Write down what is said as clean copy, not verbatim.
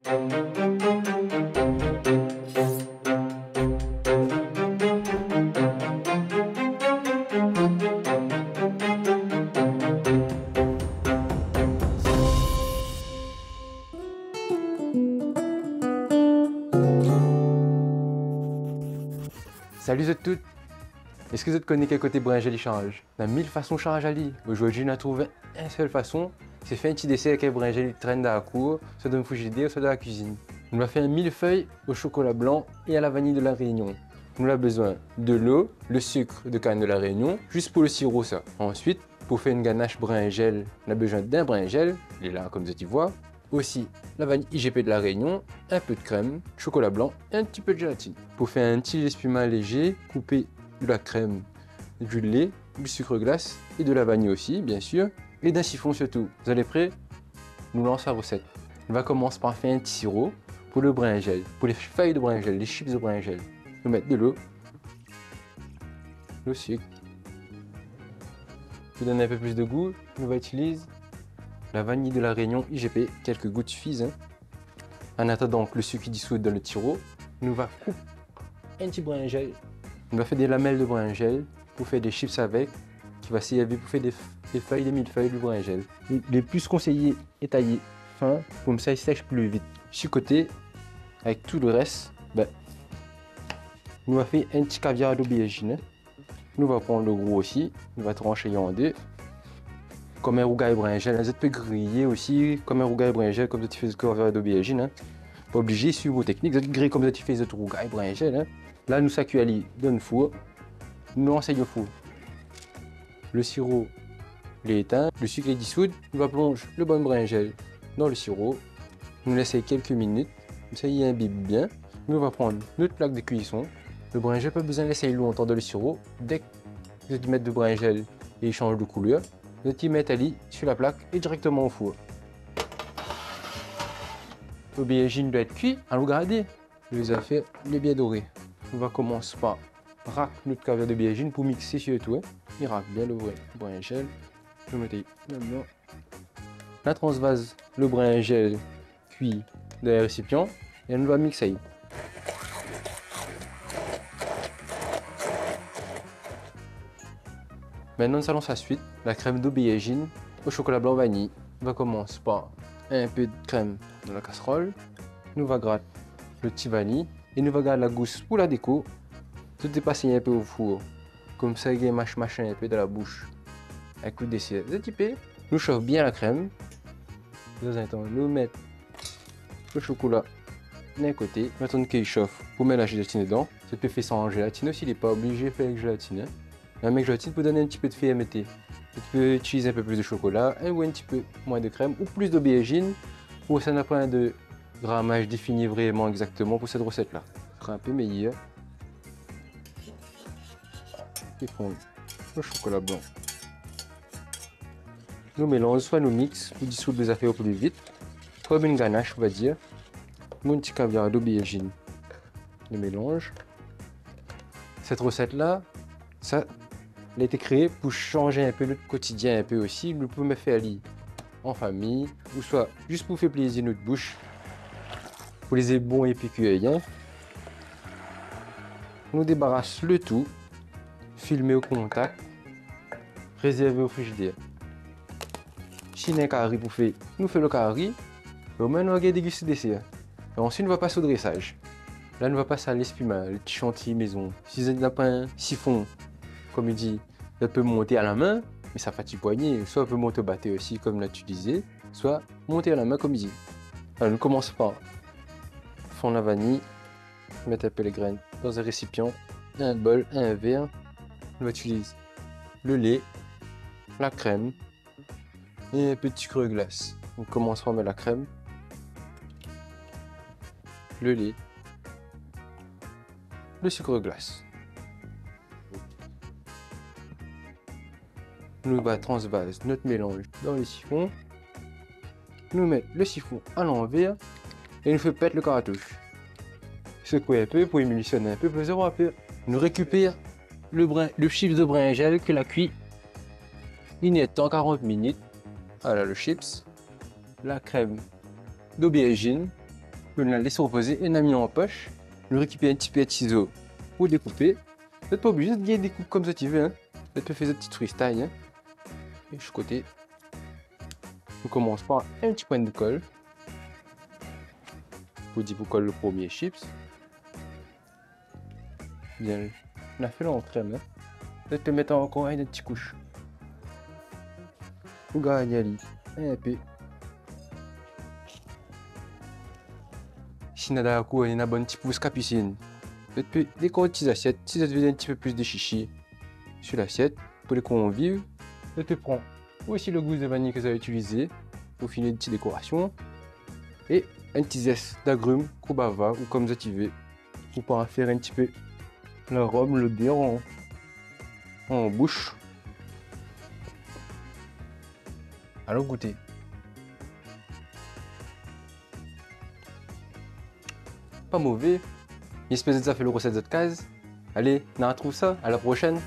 Salut à toutes! Est-ce que vous connaissez quel côté brinjel il change? Il y a 1000 façons de changer à lit. Aujourd'hui, on a trouvé une seule façon. C'est faire un petit dessert avec un brinjel qui traîne dans la cour, soit dans le frigidaire, soit dans la cuisine. On va faire un millefeuille au chocolat blanc et à la vanille de la Réunion. On a besoin de l'eau, le sucre de canne de la Réunion, juste pour le sirop ça. Ensuite, pour faire une ganache brinjel, on a besoin d'un brinjel, il est là comme tu vois. Aussi la vanille IGP de la Réunion, un peu de crème, chocolat blanc et un petit peu de gélatine. Pour faire un petit espuma léger, coupez de la crème, du lait, du sucre glace et de la vanille aussi bien sûr, et d'un siphon surtout. Vous allez prêts? Nous lançons la recette. On va commencer par faire un petit sirop pour le brinjel, pour les feuilles de brinjel, les chips de brinjel. Nous mettre de l'eau, le sucre, pour donner un peu plus de goût, on va utiliser la vanille de la Réunion IGP, quelques gouttes suffisent. En attendant que le sucre dissoute dans le sirop, nous va couper un petit brinjel. On va faire des lamelles de brinjel pour faire des chips avec, qui va servir pour faire des feuilles, des millefeuilles de brinjel. Les plus conseillés est taillé fin, comme ça il sèche plus vite. Chicoté, avec tout le reste, nous va faire un petit caviar d'aubergine. Nous va prendre le gros aussi, nous va trancher en deux. Comme un rougail brinjel, vous pouvez griller aussi comme un rougail brinjel, comme tu fais le caviar d'aubergine. Pas obligé, suivre vos techniques, vous griller comme tu fais le rougail brinjel. Là, nous ça cuit dans le four, nous enseignons au four. Le sirop est éteint, le sucre est dissous, nous va plonger le bon brinjel dans le sirop, nous laisser quelques minutes, ça y imbibe bien. Nous va prendre notre plaque de cuisson. Le brinjel pas besoin de laisser longtemps dans le sirop. Dès que vous mettez de brinjel et il change de couleur, vous mettez à lit sur la plaque et directement au four. L'aubergine doit être cuite, à regarder. Les affaires, il est bien doré. On va commencer par rack notre caviar d'aubergine pour mixer surtout. Il rack bien le brinjel. Je mets là-dedans. La transvase le brinjel cuit dans le récipient et on va mixer. Maintenant, nous allons à la suite la crème d'aubergine au chocolat blanc vanille. On va commencer par un peu de crème dans la casserole. Nous va gratter le petit vanille et nous va garder la gousse pour la déco. Tout est passé un peu au four. Comme ça, il y a machin un peu dans la bouche. Un coup de dessert. Nous chauffe bien la crème. Dans un temps, nous mettons le chocolat d'un côté. Maintenant qu'il chauffe, pour mettre la gélatine dedans. Ça peut faire sans gélatine aussi, il n'est pas obligé de faire avec gélatine. Avec gélatine pour donner un petit peu de fermeté. Tu peux utiliser un peu plus de chocolat ou un petit peu moins de crème ou plus d'aubergine. Ou ça n'a pas un de grammage défini vraiment exactement pour cette recette là. Ce sera un peu meilleur. Et prendre le chocolat blanc. Nous mélangeons, soit nous mix pour dissoudre les affaires au plus vite. Comme une ganache, on va dire. Mon petit caviar d'aubergine. Le mélange. Cette recette là, ça elle a été créée pour changer un peu notre quotidien un peu aussi. Nous pouvons me faire lire en famille ou soit juste pour faire plaisir notre bouche. Pour les bons épicuriens. On débarrasse le tout. Filmer au contact. Réserver au frigidaire. Chine un carré pour faire. Nous faisons le carré. Au moins, nous allons déguster le dessert. Et ensuite, nous va passer au dressage. Là, nous va passer à l'espuma, le petit chantilly maison. Si vous n'avez pas un siphon, comme il dit, ça peut monter à la main, mais ça fatigue poignet. Soit on peut monter au batteur aussi, comme là tu disais, soit monter à la main, comme il dit. Alors, nous commençons par fondre la vanille, mettre un peu les graines dans un récipient, un bol, un verre. On va utiliser le lait, la crème et un petit creux de glace. On commence par mettre la crème, le lait, le sucre glace. Nous va transvase notre mélange dans le siphon. Nous mettons le siphon à l'envers et nous fait péter le cartouche. Secouer un peu pour émulsionner un peu, pour zéro un peu. Nous récupérons le chips de brinjel que la cuit. Il est en 40 minutes. Voilà le chips, la crème d'aubergine On l'a laissé reposer et on a mis en poche. Je récupère un petit peu de ciseaux pour découper. Vous n'êtes pas obligé de gagner des coupes comme ça tu veux. Hein. Vous pouvez faire des petites freestyle. Hein. Et de ce côté, on commence par un petit point de colle. Vous dites vous colle le premier chips. Bien, on a fait l'entrée. Hein. Vous pouvez mettre encore une petite couche. Vous gagnez un peu. Si vous avez une bonne petite pousse capucine, vous pouvez décorer des assiettes. Si vous avez un petit peu plus de chichi sur l'assiette, pour les convives, vous pouvez prendre aussi le gousse de vanille que vous avez utilisé pour finir une petite décoration. Et un petit zeste d'agrumes, koubava ou comme vous avez. Vous pourrez faire un petit peu l'arôme, le bien en bouche. Alors goûtez. Pas mauvais. J'espère que ça fait le recette de case. Allez, on retrouve ça. À la prochaine.